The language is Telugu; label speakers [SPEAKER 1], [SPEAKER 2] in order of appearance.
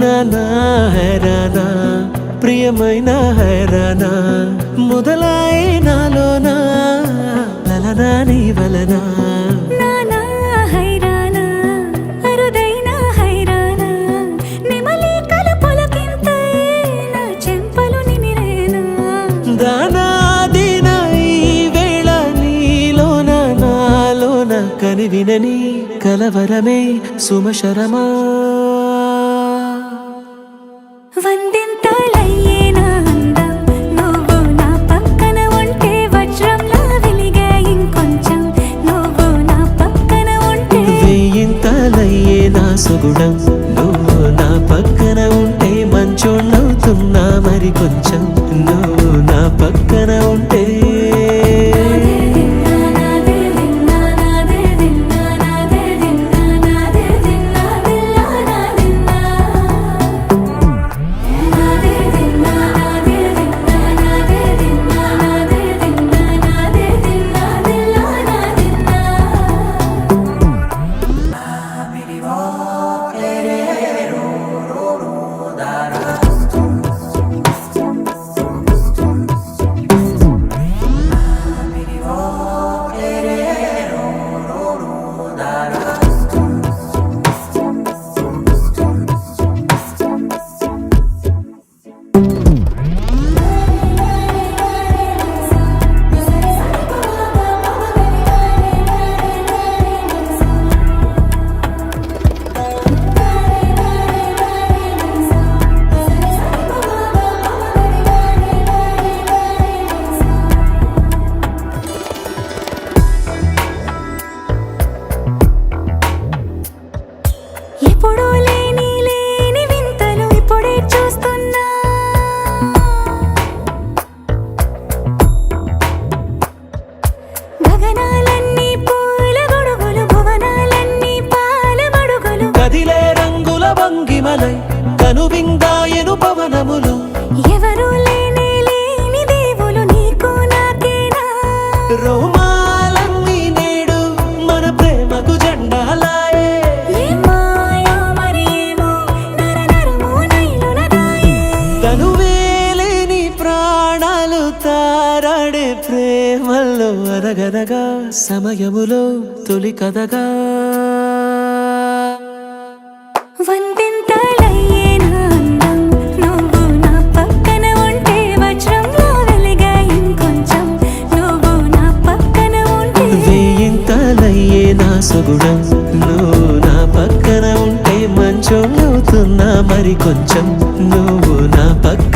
[SPEAKER 1] నానా హైరానా ప్రియమైన హైరానా మొదలాయి నాలోనా లలనా నీ వలనా
[SPEAKER 2] నానా హైరానా అరుదైన హైరానా నెమలి కలపులకింతై నా చెంపలు నిమిరేనా
[SPEAKER 1] దానాదిన ఈ వేళ నీలోన నాలోన కనివినని కలవరమే సుమశరమా
[SPEAKER 2] వందింతలయ్యేనా అందం నువ్వు నా పక్కన ఉంటే వజ్రంలా వెలిగే ఇంకొంచెం నువ్వు నా పక్కన ఉంటే
[SPEAKER 1] వేయింతలయ్యే నా సుగుణం నువ్వు నా పక్కన ఉంటే మంచోళ్ళవుతున్నా మరి కొంచెం నువ్వు నా పక్కన ఉంటే
[SPEAKER 2] నా
[SPEAKER 1] భంగిమలై కనువిందాయను పవనములు
[SPEAKER 2] ఎవరు లేని దేవులు నీకు నాకేనా
[SPEAKER 1] రోమాలన్నీ నేడు మన ప్రేమకు జెండాలాయే
[SPEAKER 2] ఏ మాయో మరి ఏమో నరనరమో నైలున దాయే
[SPEAKER 1] తనువేలేని ప్రాణాలు తారాడే ప్రేమల్లో అదగదగా సమయములో తొలి కథగా
[SPEAKER 2] వందింతలయ్యే నా అందం నువ్వు నా పక్కన ఉంటే వజ్రంలో వెలిగా ఇంకొంచెం నువ్వు నా పక్కన ఉంటే
[SPEAKER 1] వేయింతలయ్యే నా సుగుణం నువ్వు నా పక్కన ఉంటే మంచోళ్ళవుతున్నా మరి కొంచెం నువ్వు నా పక్కన